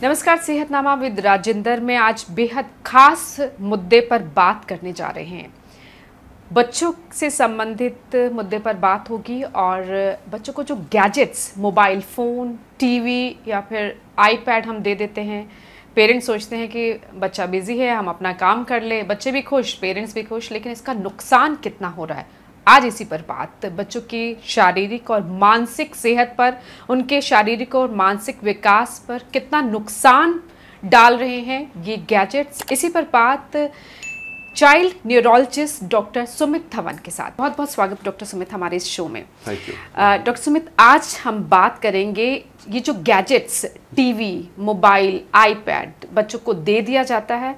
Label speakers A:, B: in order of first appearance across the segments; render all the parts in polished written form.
A: नमस्कार, सेहतनामा विद राजेंद्र में आज बेहद खास मुद्दे पर बात करने जा रहे हैं। बच्चों से संबंधित मुद्दे पर बात होगी और बच्चों को जो गैजेट्स, मोबाइल फ़ोन, टीवी या फिर आईपैड हम दे देते हैं। पेरेंट्स सोचते हैं कि बच्चा बिजी है, हम अपना काम कर ले, बच्चे भी खुश, पेरेंट्स भी खुश, लेकिन इसका नुकसान कितना हो रहा है, आज इसी पर बात। बच्चों की शारीरिक और मानसिक सेहत पर, उनके शारीरिक और मानसिक विकास पर कितना नुकसान डाल रहे हैं ये गैजेट्स, इसी पर बात child neurologist doctor Sumit Dhawan के साथ। बहुत बहुत स्वागत डॉक्टर सुमित हमारे इस शो में।
B: Thank you.
A: डॉक्टर सुमित, आज हम बात करेंगे ये जो गैजेट्स, टीवी, मोबाइल, आईपैड बच्चों को दे दिया जाता है।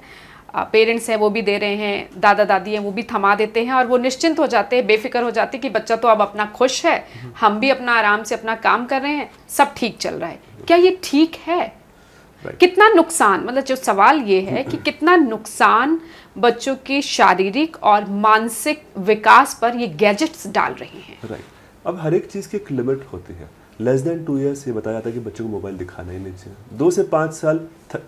A: पेरेंट्स हैं वो भी दे रहे हैं, दादा दादी हैं वो भी थमा देते हैं और वो निश्चिंत हो जाते हैं, बेफिक्र हो जाते हैं कि बच्चा तो अब अपना खुश है, हम भी अपना आराम से अपना काम कर रहे हैं, सब ठीक चल रहा है। क्या ये ठीक है? कितना नुकसान, मतलब जो सवाल ये है कि कितना नुकसान बच्चों की शारीरिक और मानसिक विकास पर ये गैजेट्स डाल रहे हैं?
B: राइट। अब हर एक चीज़ की एक लिमिट होती है। लेस देन 2 ईयर्स ये बताया जाता है कि बच्चों को मोबाइल दिखाना ही नहीं चाहिए। 2 से 5 साल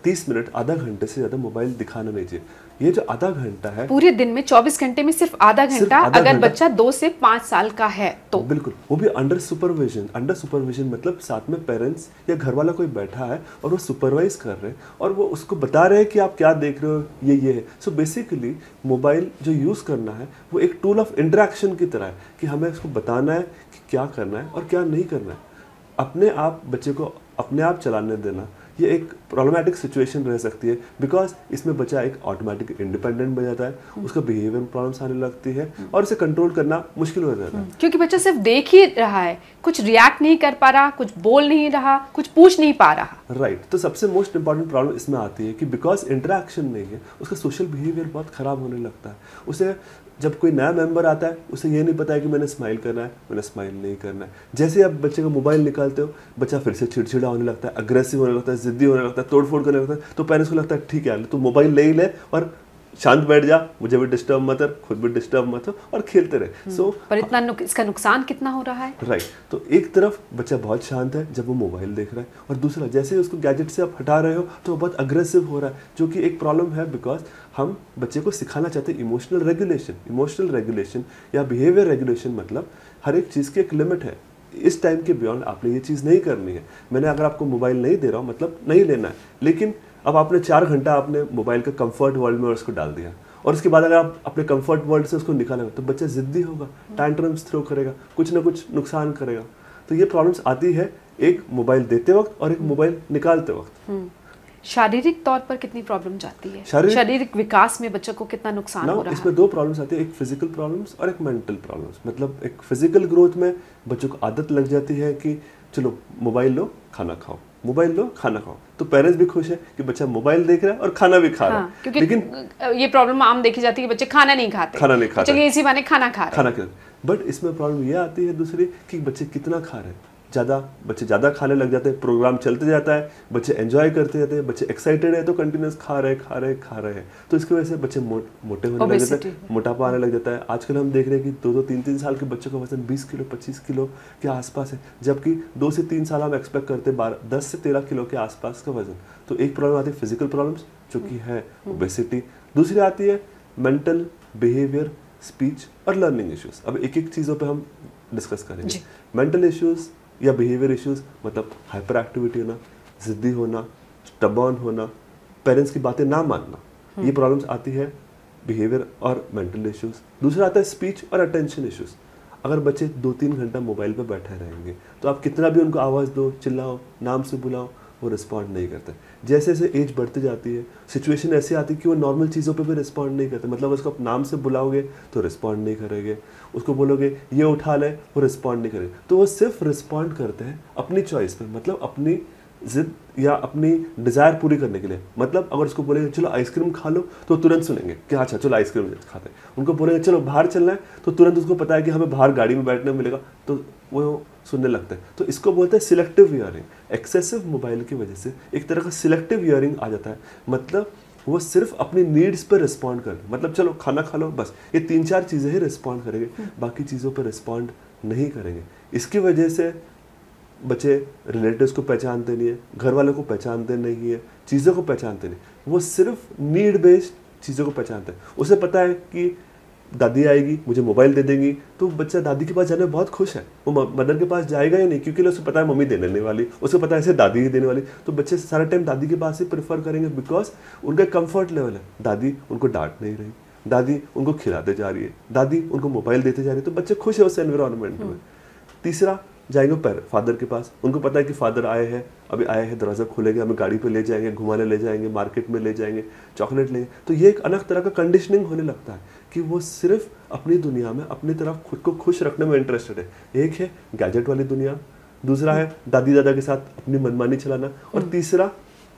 B: 30 मिनट, आधा घंटे से ज़्यादा मोबाइल दिखाना नहीं चाहिए। ये जो आधा घंटा है,
A: पूरे दिन में 24 घंटे में सिर्फ आधा घंटा अगर बच्चा 2 से 5 साल का है तो
B: बिल्कुल, वो भी अंडर सुपरविजन। अंडर सुपरविजन मतलब साथ में पेरेंट्स या घर वाला कोई बैठा है और वो सुपरवाइज कर रहे हैं और वो उसको बता रहे हैं कि आप क्या देख रहे हो, ये है। सो बेसिकली मोबाइल जो यूज़ करना है वो एक टूल ऑफ इंटरेक्शन की तरह है कि हमें उसको बताना है कि क्या करना है और क्या नहीं करना है। अपने आप बच्चे को अपने आप चलाने देना ये एक प्रॉब्लमैटिक सिचुएशन रह सकती है, बिकॉज इसमें बच्चा एक ऑटोमेटिक इंडिपेंडेंट बन जाता है, उसका बिहेवियर प्रॉब्लम्स आने लगती है और उसे कंट्रोल करना मुश्किल हो जाता है।
A: क्योंकि बच्चा सिर्फ देख ही रहा है, कुछ रिएक्ट नहीं कर पा रहा, कुछ बोल नहीं रहा, कुछ पूछ नहीं पा रहा।
B: राइट। तो सबसे मोस्ट इंपॉर्टेंट प्रॉब्लम इसमें आती है कि बिकॉज इंटरेक्शन नहीं है, उसका सोशल बिहेवियर बहुत खराब होने लगता है। उसे जब कोई नया मेंबर आता है उसे ये नहीं पता है कि मैंने स्माइल करना है, मैंने स्माइल नहीं करना है। जैसे आप बच्चे का मोबाइल निकालते हो, बच्चा फिर से चिड़चिड़ा होने लगता है, अग्रेसिव होने लगता है, जिद्दी होने लगता है, तोड़फोड़ करने लगता है। तो पेरेंट्स को लगता है ठीक है तू मोबाइल ले ही ले और शांत बैठ जा, मुझे भी डिस्टर्ब मत कर, खुद भी डिस्टर्ब मत हो और खेलते रहे।
A: पर इतना इसका नुकसान कितना हो रहा है?
B: राइट। तो एक तरफ बच्चा बहुत शांत है जब वो मोबाइल देख रहा है और दूसरा जैसे ही उसको गैजेट से आप हटा रहे हो तो वो बहुत अग्रेसिव हो रहा है, जो कि एक प्रॉब्लम है। बिकॉज हम बच्चे को सिखाना चाहते हैं इमोशनल रेगुलेशन या बिहेवियर रेगुलेशन। मतलब हर एक चीज़ की एक लिमिट है, इस टाइम के बियॉन्ड आपने ये चीज़ नहीं करनी है। मैंने अगर आपको मोबाइल नहीं दे रहा हूँ मतलब नहीं लेना है, लेकिन अब आपने 4 घंटा आपने मोबाइल का कंफर्ट वर्ल्ड में उसको डाल दिया और उसके बाद अगर आप अपने कंफर्ट वर्ल्ड से उसको निकालेंगे तो बच्चा जिद्दी होगा, टैंट्रम्स थ्रो करेगा, कुछ ना कुछ नुकसान करेगा। तो ये प्रॉब्लम्स आती है एक मोबाइल देते वक्त और एक मोबाइल निकालते वक्त।
A: शारीरिक तौर पर कितनी प्रॉब्लम जाती है? शारीरिक विकास में बच्चों को कितना नुकसान हो रहा है?
B: इसमें 2 प्रॉब्लम्स आती है, एक फिजिकल प्रॉब्लम्स और एक मेंटल प्रॉब्लम्स। मतलब एक फिजिकल ग्रोथ में बच्चों को आदत लग जाती है कि चलो मोबाइल लो खाना खाओ, मोबाइल लो खाना खाओ। तो पेरेंट्स भी खुश है कि बच्चा मोबाइल देख रहा है और खाना भी खा रहा है।
A: क्योंकि लेकिन ये प्रॉब्लम आम देखी जाती है कि बच्चे खाना नहीं खाते, चलिए इसी बहाने खाना खा रहे हैं।
B: बट इसमें प्रॉब्लम ये आती है दूसरी कि बच्चे कितना खा रहे हैं। बच्चे ज़्यादा खाने लग जाते हैं, प्रोग्राम चलते जाता है, बच्चे एंजॉय करते जाते हैं, बच्चे एक्साइटेड है तो कंटिन्यूस खा रहे हैं। तो इसकी वजह से बच्चे मोटे होने लग जाते हैं, मोटापा आने लग जाता है। आजकल हम देख रहे हैं कि 2-2, 3-3 साल के बच्चों का वजन 20 किलो 25 किलो के आसपास है, जबकि 2 से 3 साल हम एक्सपेक्ट करते हैं 10 से 13 किलो के आसपास का वजन। तो एक प्रॉब्लम आती है फिजिकल प्रॉब्लम्स जो कि है ओबेसिटी, दूसरी आती है मेंटल, बिहेवियर, स्पीच और लर्निंग इश्यूज। अब एक एक चीज़ों पर हम डिस्कस करेंगे। मेंटल इश्यूज या बिहेवियर इश्यूज मतलब हाइपर एक्टिविटी होना, जिद्दी होना, स्टबर्न होना, पेरेंट्स की बातें ना मानना, ये प्रॉब्लम्स आती है बिहेवियर और मेंटल इश्यूज। दूसरा आता है स्पीच और अटेंशन इश्यूज। अगर बच्चे 2-3 घंटा मोबाइल पर बैठे रहेंगे तो आप कितना भी उनको आवाज़ दो, चिल्लाओ, नाम से बुलाओ, वो रिस्पॉन्ड नहीं करते। जैसे जैसे एज बढ़ती जाती है, सिचुएशन ऐसी आती है कि वो नॉर्मल चीज़ों पे भी रिस्पॉन्ड नहीं करते। मतलब उसको आप नाम से बुलाओगे तो रिस्पॉन्ड नहीं करेंगे, उसको बोलोगे ये उठा ले, वो रिस्पॉन्ड नहीं करेंगे। तो वो सिर्फ रिस्पॉन्ड करते हैं अपनी चॉइस पे, मतलब अपनी जिद या अपनी डिज़ायर पूरी करने के लिए। मतलब अगर उसको बोलेंगे चलो आइसक्रीम खा लो तो तुरंत सुनेंगे कि अच्छा चलो आइसक्रीम खाते हैं। उनको बोलेंगे चलो बाहर चलना है तो तुरंत उसको पता है कि हमें बाहर गाड़ी में बैठने मिलेगा, तो वो सुनने लगते हैं। तो इसको बोलते हैं सिलेक्टिव हियरिंग। एक्सेसिव मोबाइल की वजह से एक तरह का सिलेक्टिव हियरिंग आ जाता है। मतलब वो सिर्फ अपनी नीड्स पर रिस्पॉन्ड कर, मतलब चलो खाना खा लो बस, ये 3-4 चीज़ें ही रिस्पॉन्ड करेंगे, बाकी चीज़ों पर रिस्पॉन्ड नहीं करेंगे। इसकी वजह से बच्चे रिलेटिव्स को पहचानते नहीं है, घर वालों को पहचानते नहीं है, चीज़ों को पहचानते नहीं, वो सिर्फ नीड बेस्ड चीज़ों को पहचानते हैं। उसे पता है कि दादी आएगी मुझे मोबाइल दे देंगी, तो बच्चा दादी के पास जाने में बहुत खुश है, वो मदर के पास जाएगा ही नहीं, क्योंकि उसे पता है मम्मी देने वाली, उसे पता है ऐसे दादी ही देने वाली, तो बच्चे सारा टाइम दादी के पास ही प्रेफर करेंगे, बिकॉज उनका कंफर्ट लेवल है। दादी उनको डांट नहीं रही, दादी उनको खिलाते जा रही है, दादी उनको मोबाइल देते जा रही है, तो बच्चे खुश है उस एनवायरमेंट में। तीसरा, जाएंगे फादर के पास, उनको पता है कि फादर आए हैं, अभी आए हैं, दरवाज़ा खोलेंगे, हमें गाड़ी पे ले जाएंगे, घुमाने ले जाएंगे, मार्केट में ले जाएंगे, चॉकलेट लेंगे, तो ये एक अलग तरह का कंडीशनिंग होने लगता है कि वो सिर्फ अपनी दुनिया में अपनी तरफ खुद को खुश रखने में इंटरेस्टेड है। एक है गैजेट वाली दुनिया, दूसरा है दादी दादा के साथ अपनी मनमानी चलाना, और तीसरा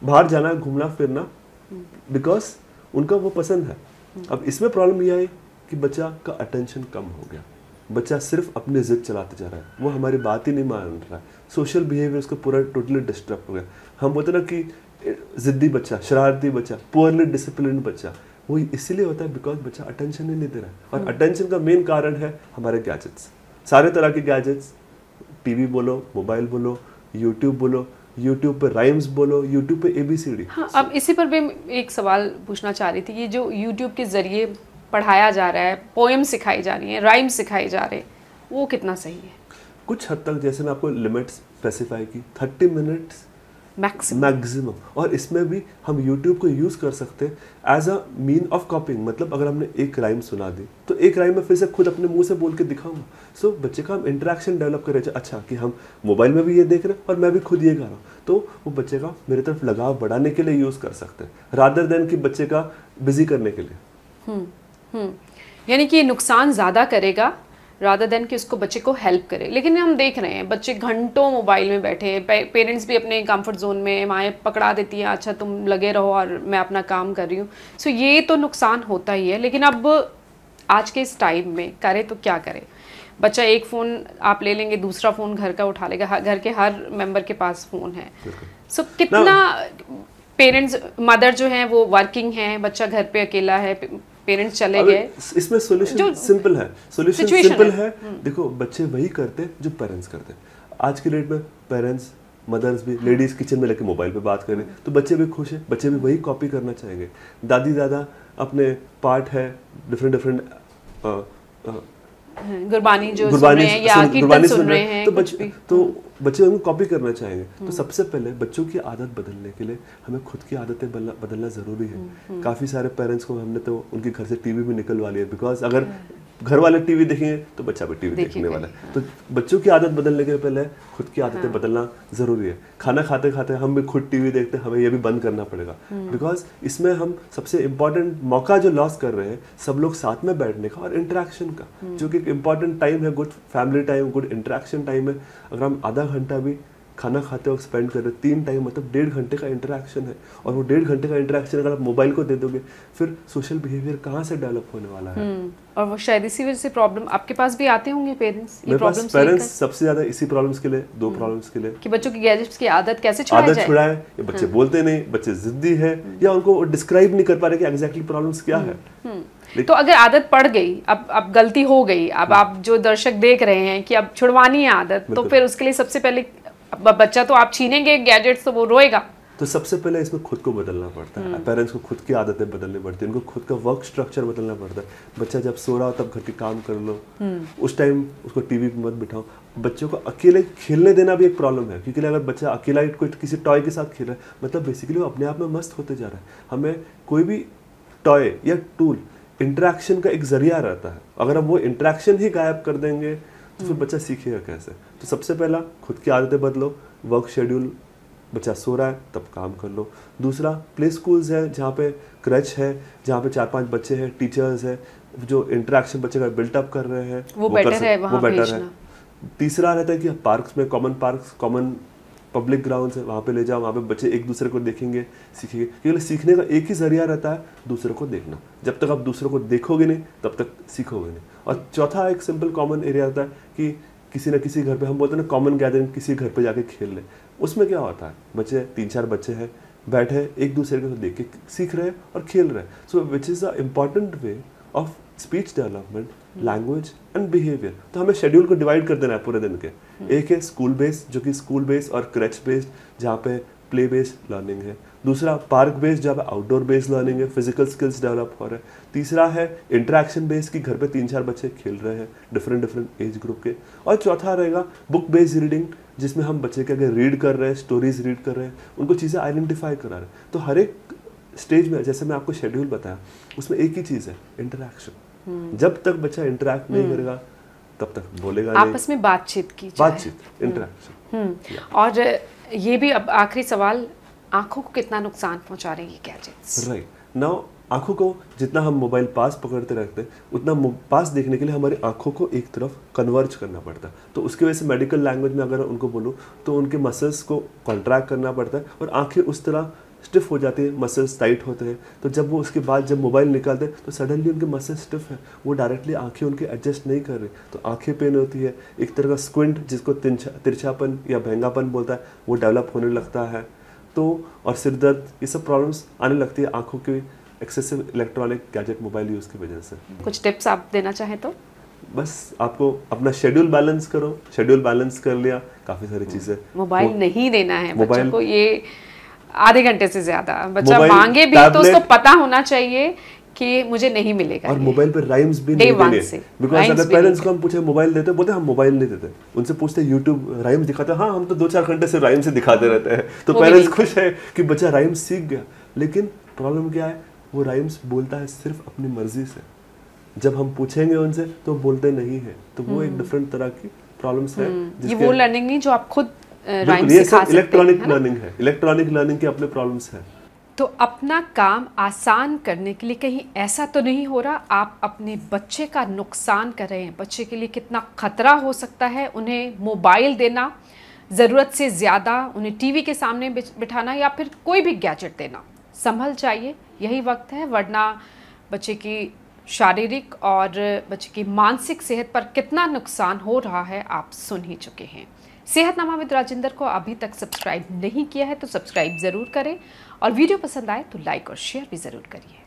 B: बाहर जाना, घूमना फिरना, बिकॉज उनका वो पसंद है। अब इसमें प्रॉब्लम यह है कि बच्चा का अटेंशन कम हो गया, बच्चा सिर्फ अपनी जिद चलाते जा रहा है, वो हमारी बात ही नहीं मान रहा है, सोशल बिहेवियर उसका पूरा टोटली डिस्टर्ब हो गया। हम बोलते ना कि जिद्दी बच्चा, शरारती बच्चा, पुअरली डिसिप्लिन बच्चा, वो इसीलिए होता है बिकॉज बच्चा अटेंशन ही नहीं दे रहा है। और अटेंशन का मेन कारण है हमारे गैजेट्स, सारे तरह के गैजेट्स, टीवी बोलो, मोबाइल बोलो, यूट्यूब बोलो, यूट्यूब पे राइम्स बोलो, यूट्यूब पे ABCD।
A: हाँ, अब इसी पर भी एक सवाल पूछना चाह रही थी, ये जो यूट्यूब के जरिए पढ़ाया जा रहा है, पोएम सिखाई जा रही है, राइम सिखाई जा रहे हैं, वो कितना सही है?
B: कुछ हद तक, जैसे मैं आपको लिमिट स्पेसिफाई की 30 मिनट्स मैक्सिमम, और इसमें भी हम YouTube को यूज़ कर सकते हैं as a mean of coping. मतलब अगर हमने एक राइम सुना दी तो एक राइम में फिर से खुद अपने मुंह से बोल के दिखाऊंगा। सो बच्चे का हम इंटरेक्शन डेवलप करें, अच्छा कि हम मोबाइल में भी ये देख रहे हैं और मैं भी खुद ये गा रहा हूँ, तो वो बच्चे का मेरे तरफ लगाव बढ़ाने के लिए यूज़ कर सकते हैं, रादर देन कि बच्चे का बिजी करने के लिए।
A: यानी कि नुकसान ज़्यादा करेगा रादर देन कि उसको बच्चे को हेल्प करे। लेकिन हम देख रहे हैं बच्चे घंटों मोबाइल में बैठे हैं, पेरेंट्स भी अपने कंफर्ट जोन में, माएँ पकड़ा देती हैं, अच्छा तुम लगे रहो और मैं अपना काम कर रही हूँ। सो ये तो नुकसान होता ही है। लेकिन अब आज के इस टाइम में करे तो क्या करे? बच्चा एक फ़ोन आप ले लेंगे, दूसरा फ़ोन घर का उठा लेगा, घर के हर मेंबर के पास फ़ोन है। सो कितना पेरेंट्स, मदर जो हैं वो वर्किंग हैं, बच्चा घर पे अकेला है, पेरेंट्स चले गए।
B: इसमें सॉल्यूशन सिंपल है, सॉल्यूशन सिंपल है। देखो बच्चे वही करते जो पेरेंट्स करते। आज के डेट में पेरेंट्स, मदर्स भी, लेडीज किचन में लेके मोबाइल पे बात करें तो बच्चे भी खुश हैं, बच्चे भी वही कॉपी करना चाहेंगे। दादी दादा अपने पार्ट है डिफरेंट
A: गुरबानी जो सुन रहे हैं या कीर्तन सुन रहे हैं,
B: तो बच्चे उनको कॉपी करना चाहेंगे। तो सबसे पहले बच्चों की आदत बदलने के लिए हमें खुद की आदतें बदलना ज़रूरी है। काफ़ी सारे पेरेंट्स को हमने तो उनके घर से टीवी भी निकलवा लिया, बिकॉज अगर घर वाले टीवी देखेंगे तो बच्चा भी टीवी देखने वाला है। तो बच्चों की आदत बदलने के पहले खुद की आदतें बदलना ज़रूरी है। खाना खाते खाते हम भी खुद टीवी देखते हैं, हमें ये भी बंद करना पड़ेगा, बिकॉज इसमें हम सबसे इम्पॉर्टेंट मौका जो लॉस कर रहे हैं सब लोग साथ में बैठने का और इंटरेक्शन का, जो कि एक इम्पॉर्टेंट टाइम है, good family time, good interaction time है। अगर हम आधा घंटा भी खाना खाते वक्त स्पेंड कर रहे हैं, 3 टाइम मतलब 1.5 घंटे का इंटरेक्शन है, और वो 1.5 घंटे का इंटरेक्शन अगर आप मोबाइल को दे दोगे फिर सोशल बिहेवियर कहाँ से डेवलप होने वाला है।
A: और वो शायद इसी वजह से प्रॉब्लम आपके पास भी आते होंगे पेरेंट्स,
B: ये प्रॉब्लम्स पेरेंट्स सबसे ज्यादा इसी प्रॉब्लम्स के लिए, 2 प्रॉब्लम्स के लिए, कि
A: बच्चों की गैजेट्स की आदत कैसे छुड़ाए।
B: ये बच्चे बोलते नहीं, बच्चे जिद्दी है, या उनको डिस्क्राइब नहीं कर पा रहे कि एग्जैक्टली प्रॉब्लम्स क्या है।
A: तो अगर आदत पड़ गई, अब गलती हो गई, अब आप जो दर्शक देख रहे हैं कि अब छुड़वानी है आदत, तो फिर उसके लिए सबसे पहले बच्चा तो आप छीनेंगे गैजेट्स तो वो रोएगा।
B: तो सबसे पहले इसमें खुद को बदलना पड़ता है। पेरेंट्स को खुद की आदतें बदलनी पड़ती है, उनको खुद का वर्क स्ट्रक्चर बदलना पड़ता है। बच्चा जब सो रहा हो तब घर के काम कर लो, उस टाइम उसको टीवी पे मत बिठाओ। बच्चों को अकेले खेलने देना भी एक प्रॉब्लम है, क्योंकि अगर बच्चा अकेला कोई किसी टॉय के साथ खेल रहा है, मतलब बेसिकली वो अपने आप में मस्त होते जा रहा है। हमें कोई भी टॉय या टूल इंटरेक्शन का एक जरिया रहता है, अगर हम वो इंटरेक्शन ही गायब कर देंगे तो फिर बच्चा सीखेगा कैसे। तो सबसे पहला खुद की आदतें बदलो, वर्क शेड्यूल, बच्चा सो रहा है तब काम कर लो। दूसरा, प्ले स्कूल्स है जहाँ पे क्रच है, जहाँ पे 4-5 बच्चे हैं, टीचर्स है, जो इंटरेक्शन बच्चे का बिल्टअप कर रहे हैं, वो बेटर है। तीसरा रहता है कि पार्क्स में, कॉमन पब्लिक ग्राउंड्स है, वहाँ पे ले जाओ, वहाँ पे बच्चे एक दूसरे को देखेंगे, सीखेंगे, क्योंकि सीखने का एक ही जरिया रहता है, दूसरे को देखना। जब तक आप दूसरों को देखोगे नहीं तब तक सीखोगे नहीं। और चौथा एक सिंपल कॉमन एरिया होता है कि किसी न किसी घर पे, हम बोलते हैं ना कॉमन गैदरिंग, किसी घर पे जाके खेल ले। उसमें क्या होता है, बच्चे 3-4 बच्चे हैं, बैठे एक दूसरे को देख के सीख रहे हैं और खेल रहे हैं। So which is the important way of speech development, language and behaviour. तो हमें शेड्यूल को डिवाइड कर देना है पूरे दिन के। एक है स्कूल बेस्ड, जो कि स्कूल बेस्ड और क्रच बेस्ड, जहाँ पे प्ले बेस्ड लर्निंग है। दूसरा पार्क बेस्ड, जहाँ पे आउटडोर बेस्ड लर्निंग है, फिजिकल स्किल्स डेवलप हो रहे हैं। तीसरा है इंटरेक्शन बेस्ड, कि घर पे 3-4 बच्चे खेल रहे हैं डिफरेंट एज ग्रुप के। और चौथा रहेगा बुक बेस्ड रीडिंग, जिसमें हम बच्चे के अगर रीड कर रहे हैं, स्टोरीज रीड कर रहे हैं, उनको चीज़ें आइडेंटिफाई करा रहे हैं। तो हर एक स्टेज में, जैसे मैं आपको शेड्यूल बताया, उसमें एक ही चीज़ है, इंटरेक्शन। जब तक बच्चा इंटरेक्ट नहीं करेगा तब तक बोलेगा नहीं।
A: आपस में बातचीत की जाए।
B: बातचीत, इंटरेक्शन।
A: और ये भी अब आखिरी सवाल, आंखों को कितना नुकसान पहुंचा रहे हैं ये गैजेट्स?
B: राइट नाउ, आंखों को जितना हम मोबाइल पास पकड़ते रहते हैं, उतना पास देखने के लिए हमारी आंखों को एक तरफ कन्वर्ज करना पड़ता है। तो उसकी वजह से मेडिकल लैंग्वेज में अगर उनको बोलूँ तो उनके मसल्स को कॉन्ट्रैक्ट करना पड़ता है और आंखें उस तरह स्टिफ हो जाती है, मसल्स टाइट होते हैं। तो जब वो उसके बाद जब मोबाइल निकालते हैं तो सडनली उनके मसल्स स्टिफ है, वो डायरेक्टली आंखें उनके एडजस्ट नहीं कर रही, तो आंखें पेन होती है। एक तरह का स्क्विंट, जिसको तिरछापन या भैंगापन बोलता है, वो डेवलप होने लगता है। तो और सिर दर्द, ये सब प्रॉब्लम्स आने लगती है आंखों की excessive electronic gadget mobile use की वजह से।
A: कुछ टिप्स आप देना चाहें तो?
B: बस आपको अपना शेड्यूल बैलेंस करो, शेड्यूल बैलेंस कर लिया, काफ़ी सारी चीज़ें।
A: मोबाइल नहीं देना है बच्चों को, ये आधे घंटे से ज्यादा। बच्चा मांगे भी तो उसको पता होना चाहिए कि मुझे नहीं मिलेगा।
B: और मोबाइल पे राइम्स भी नहीं देने, बिकॉज अगर पेरेंट्स को हम पूछे मोबाइल देते, बोलते हम मोबाइल नहीं देते। उनसे पूछते यूट्यूब राइम्स दिखाते हैं, हाँ हम तो 2-4 घंटे से राइम्स दिखाते रहते हैं। तो पेरेंट्स खुश है कि बच्चा राइम्स सीख गया, लेकिन प्रॉब्लम क्या है, वो राइम्स बोलता है सिर्फ अपनी मर्जी से। जब हम पूछेंगे उनसे तो बोलते नहीं है, तो वो एक डिफरेंट तरह की प्रॉब्लम्स है।
A: ये वो लर्निंग नहीं जो आप खुद राइम्स सिखा सकते हैं।
B: इलेक्ट्रॉनिक लर्निंग है, इलेक्ट्रॉनिक लर्निंग के अपने प्रॉब्लम्स हैं।
A: तो अपना काम आसान करने के लिए कहीं ऐसा तो नहीं हो रहा आप अपने बच्चे का नुकसान कर रहे हैं? बच्चे के लिए कितना खतरा हो सकता है उन्हें मोबाइल देना, ज़रूरत से ज़्यादा उन्हें टीवी के सामने बिठाना, या फिर कोई भी गैजेट देना? संभल जाइए, यही वक्त है, वरना बच्चे की शारीरिक और बच्चे की मानसिक सेहत पर कितना नुकसान हो रहा है आप सुन ही चुके हैं। सेहतनामा विद राजेंद्र को अभी तक सब्सक्राइब नहीं किया है तो सब्सक्राइब ज़रूर करें, और वीडियो पसंद आए तो लाइक और शेयर भी ज़रूर करिए।